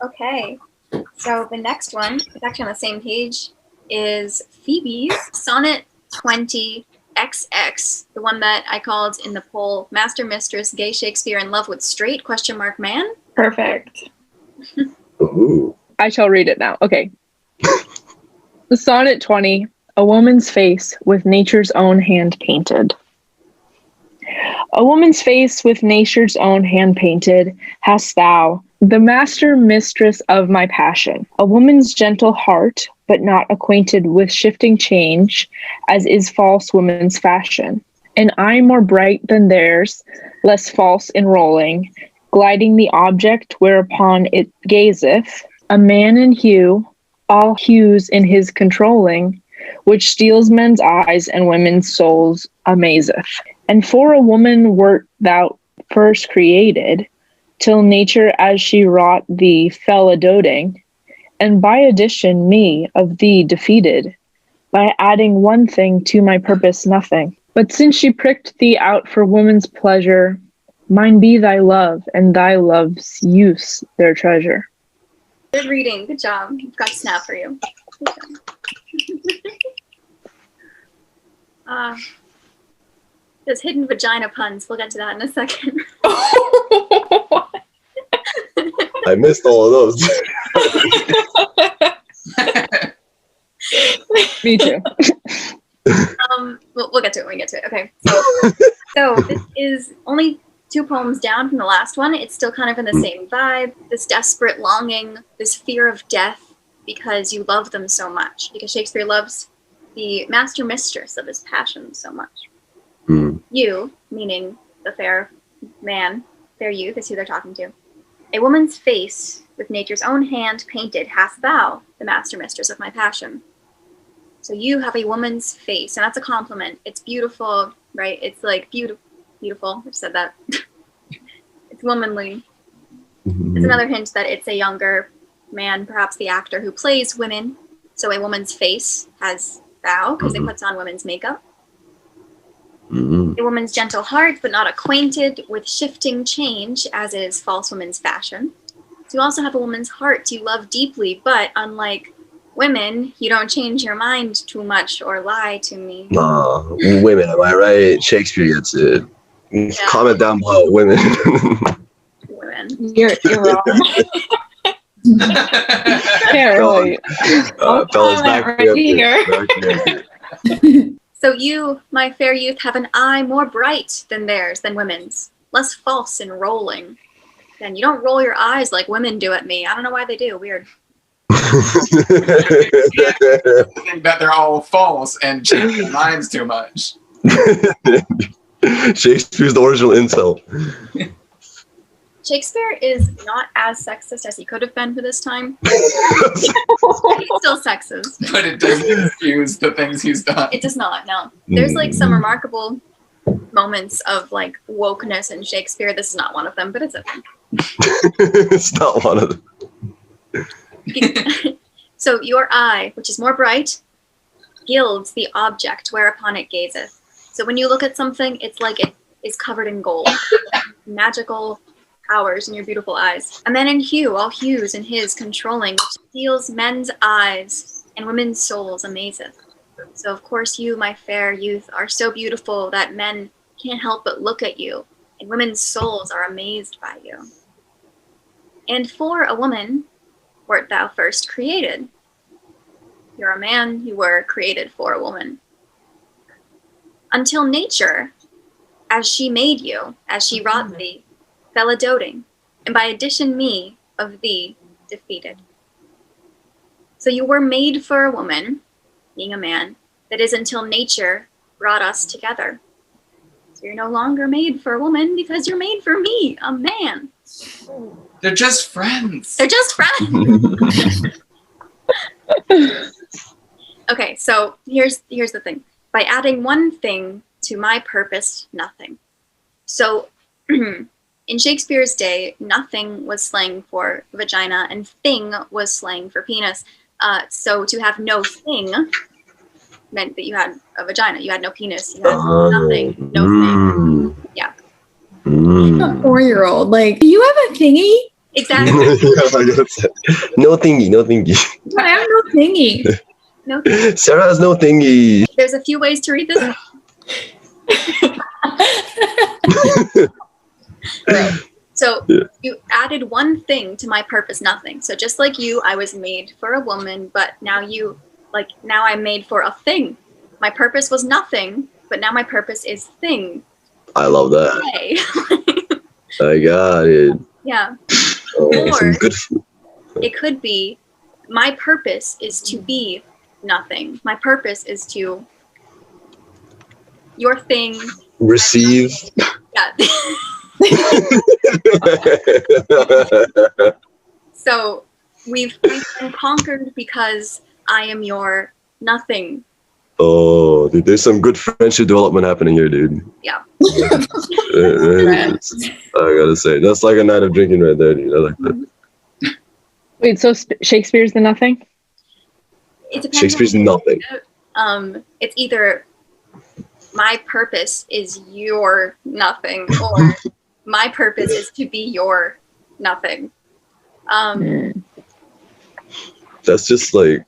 Okay, so the next one, it's actually on the same page, is Phoebe's Sonnet 20 XX, the one that I called in the poll, Master-Mistress, Gay Shakespeare in Love with Straight, ? Man? Perfect. Ooh. I shall read it now. Okay. The Sonnet 20, a woman's face with nature's own hand painted. A woman's face with nature's own hand painted hast thou, the master-mistress of my passion. A woman's gentle heart, but not acquainted with shifting change, as is false woman's fashion. An eye more bright than theirs, less false in rolling, gliding the object whereupon it gazeth, a man in hue, all hues in his controlling, which steals men's eyes and women's souls amazeth. And for a woman wert thou first created, till nature as she wrought thee fell a doting, and by addition me of thee defeated, by adding one thing to my purpose nothing. But since she pricked thee out for woman's pleasure, mine be thy love, and thy love's use their treasure. Good reading. Good job. I've got a snap for you. There's hidden vagina puns. We'll get to that in a second. I missed all of those. Me too. We'll get to it when we get to it. Okay. So this is only 2 poems down from the last one. It's still kind of in the same vibe. This desperate longing, this fear of death because you love them so much. Because Shakespeare loves the master-mistress of his passion so much. You, meaning the fair man, fair youth is who they're talking to. A woman's face with nature's own hand painted hast thou, the master-mistress of my passion. So you have a woman's face, and that's a compliment. It's beautiful, right? It's like beautiful. I said that. It's womanly. It's another hint that it's a younger man, perhaps the actor who plays women. So a woman's face has thou, because it puts on women's makeup. A woman's gentle heart, but not acquainted with shifting change, as is false woman's fashion. So you also have a woman's heart you love deeply, but unlike women, you don't change your mind too much or lie to me. Women, am I right? Shakespeare gets it. Yeah. Comment down below, women. Women. You're wrong. Apparently. Fellas, back right here. So you, my fair youth, have an eye more bright than theirs, than women's, less false in rolling. And you don't roll your eyes like women do at me. I don't know why they do. Weird. I think that they're all false and change their minds too much. Shakespeare's the original incel. Shakespeare is not as sexist as he could have been for this time. He's still sexist. But it doesn't excuse the things he's done. It does not, no. There's like some remarkable moments of like wokeness in Shakespeare. This is not one of them, but it's okay. It's not one of them. So your eye, which is more bright, gilds the object whereupon it gazeth. So when you look at something, it's like it is covered in gold. Magical powers in your beautiful eyes. A man in hue, all hues in his controlling, which steals men's eyes and women's souls amazeth. So of course you, my fair youth, are so beautiful that men can't help but look at you, and women's souls are amazed by you. And for a woman wert thou first created. You're a man, you were created for a woman. Until nature, as she made you, as she wrought thee, fell a doting, and by addition me of thee defeated. So you were made for a woman, being a man, that is until nature brought us together. So you're no longer made for a woman because you're made for me, a man. They're just friends. They're just friends. Okay, so here's the thing. By adding one thing to my purpose, nothing. So in Shakespeare's day, nothing was slang for vagina and thing was slang for penis. So to have no thing meant that you had a vagina. You had no penis. You had nothing. No thing. Yeah. A 4-year-old. Like, do you have a thingy? Exactly. No thingy, no thingy. I have no thingy. No. Sarah has no thingy. There's a few ways to read this. So you added one thing to my purpose, nothing. So just like you, I was made for a woman, but now I'm made for a thing. My purpose was nothing, but now my purpose is thing. I love that. Yay. I got it. Yeah. Oh, some Or good food. it could be, my purpose is to be nothing. My purpose is to your thing. Receive. Yeah. So we've been conquered because I am your nothing. Oh, dude, there's some good friendship development happening here, dude. Yeah. I gotta say, that's like a night of drinking right there, dude. I like that. Wait, so Shakespeare's the nothing? It depends Shakespeare's on- nothing. It's either my purpose is your nothing, or my purpose is to be your nothing. That's just like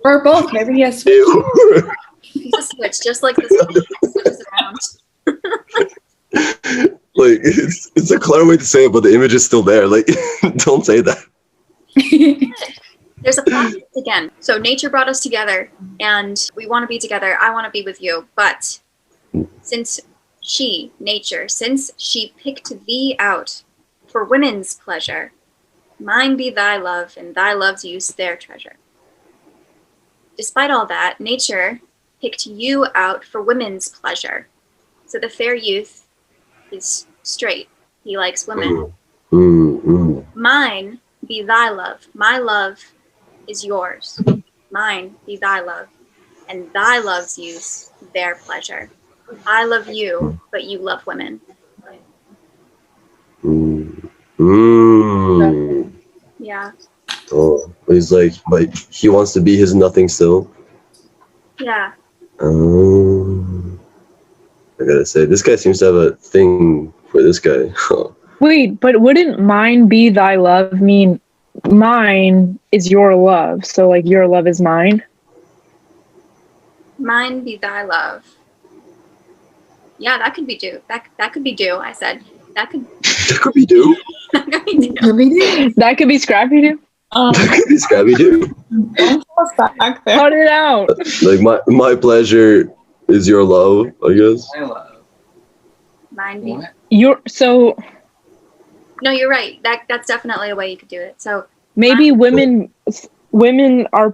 Or both. Maybe he has. ew. He's a switch, just like this switches around. Like it's a clever way to say it, but the image is still there. Like, don't say that. There's a process again. So nature brought us together, and we want to be together. I want to be with you, but since nature picked thee out for women's pleasure, mine be thy love, and thy love's use their treasure. Despite all that, nature picked you out for women's pleasure. So the fair youth is straight. He likes women. Mine be thy love. My love is yours. Mine be thy love, and thy love's use their pleasure. I love you, but you love women. Yeah. Oh, he's like, but he wants to be his nothing still. Yeah. I gotta say, this guy seems to have a thing for this guy. Wait, but wouldn't mine be thy love mean mine is your love? So like your love is mine? Mine be thy love. Yeah, that could be do. That could be do. I said that could. That could be do. That could be do. That could be Scrappy Doo? That could be Scabby do. Back there. Cut it out. Like my pleasure is your love, I guess. I love. Mine be. What? No, you're right. That's definitely a way you could do it. So Maybe women's are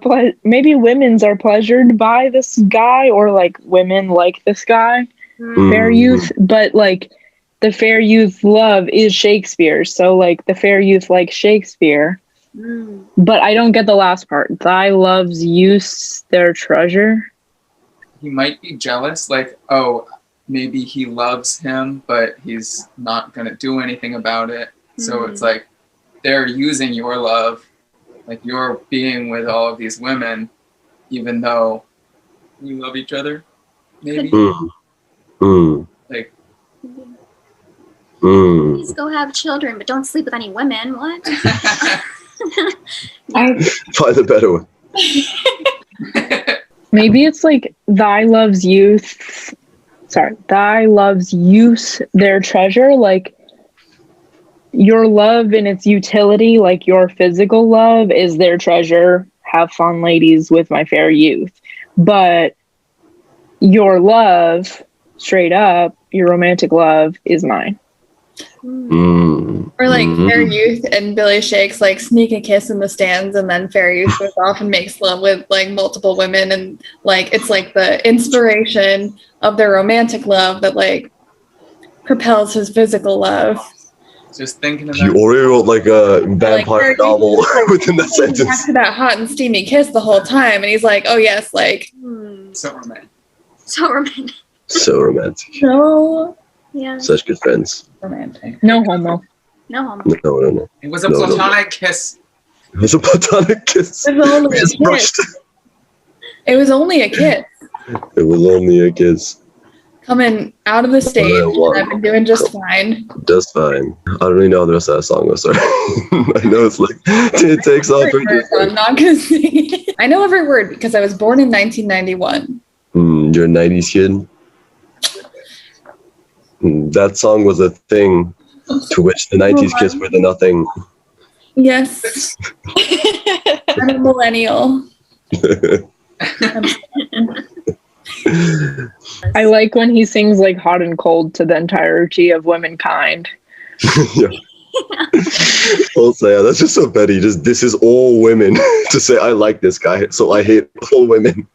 pleasured by this guy, or like women like this guy, fair youth, but like the fair youth love is Shakespeare, so like the fair youth like Shakespeare. But I don't get the last part. Thy loves use their treasure. He might be jealous, like, oh, maybe he loves him, but he's not gonna do anything about it. So it's like they're using your love, like you're being with all of these women, even though you love each other. Maybe like please go have children, but don't sleep with any women. What? Find the better one. Maybe it's like thy loves use their treasure, like your love in its utility, like your physical love is their treasure. Have fun, ladies, with my fair youth. But your love, straight up, your romantic love is mine. Or like Fair Youth and Billy Shakes like sneak a kiss in the stands, and then Fair Youth goes off and makes love with like multiple women, and like it's like the inspiration of their romantic love that like propels his physical love. just thinking of You that. already wrote like a vampire Like, novel within that Back sentence. to that hot and steamy kiss the whole time, and he's like, "Oh yes, like So romantic. So romantic. So romantic. so Yeah. Such good friends. romantic." No homo. No homo. No. It was a No, no. platonic kiss. It was a platonic kiss. It was only a Just kiss. brushed. It was only a kiss. It was only a kiss. coming out of the stage. One. I've been doing just fine. Just fine. I don't really know how the rest of that song was. Sorry. I know it's like it takes off. I'm not gonna sing it. I know every word because I was born in 1991. You're a 90s kid. That song was a thing to which the 90s kids were the nothing. Yes. I'm a millennial. I like when he sings like hot and cold to the entirety of womankind. Yeah. Also, yeah, that's just so petty. Just this is all women to say I like this guy, so I hate all women.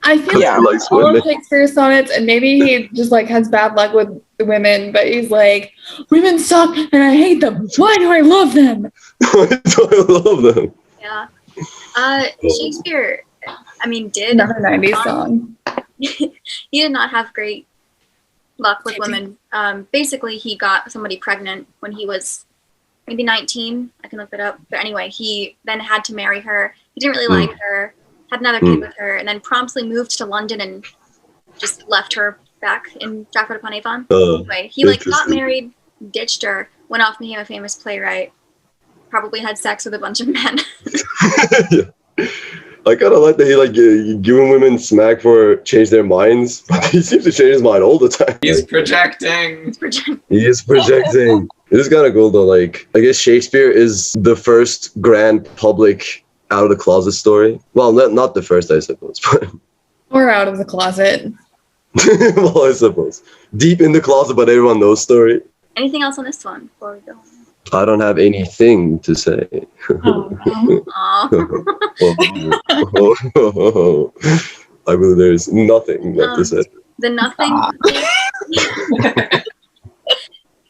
I feel Yeah. like all of Shakespeare's sonnets, and maybe he just like has bad luck with women, but he's like, women suck and I hate them. Why do I love them? Why do I love them? Yeah. Shakespeare, I mean, did Another 90s song. he did not have great luck with women. Basically, he got somebody pregnant when he was maybe 19. I can look that up. But anyway, he then had to marry her. He didn't really like her, had another kid with her, and then promptly moved to London and just left her back in Stratford-upon-Avon. Anyway, he like got married, ditched her, went off and became a famous playwright, probably had sex with a bunch of men. Yeah. I kind of like that he like giving women smack for change their minds, but he seems to change his mind all the time. He's like, projecting. He is projecting. It is kind of cool though. Like, I guess Shakespeare is the first grand public out of the closet story. Well, not the first, I suppose, but Or out of the closet. well, I suppose deep in the closet, but everyone knows story. Anything else on this one before we go? I don't have anything to say. Aw. I believe there's nothing left to say. The nothing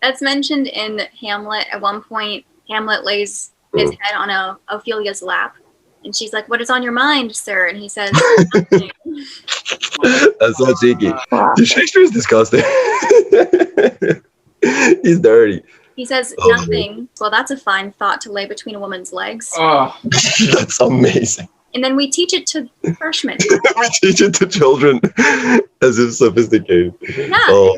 that's mentioned in Hamlet. At one point, Hamlet lays his head on Ophelia's lap, and she's like, "What is on your mind, sir?" And he says, "Nothing." That's so cheeky. Dude, Shakespeare is disgusting. He's dirty. He says, "Nothing." Well, that's a fine thought to lay between a woman's legs. Oh, That's amazing. And then we teach it to freshmen. We teach it to children as if sophisticated. Yeah. Oh,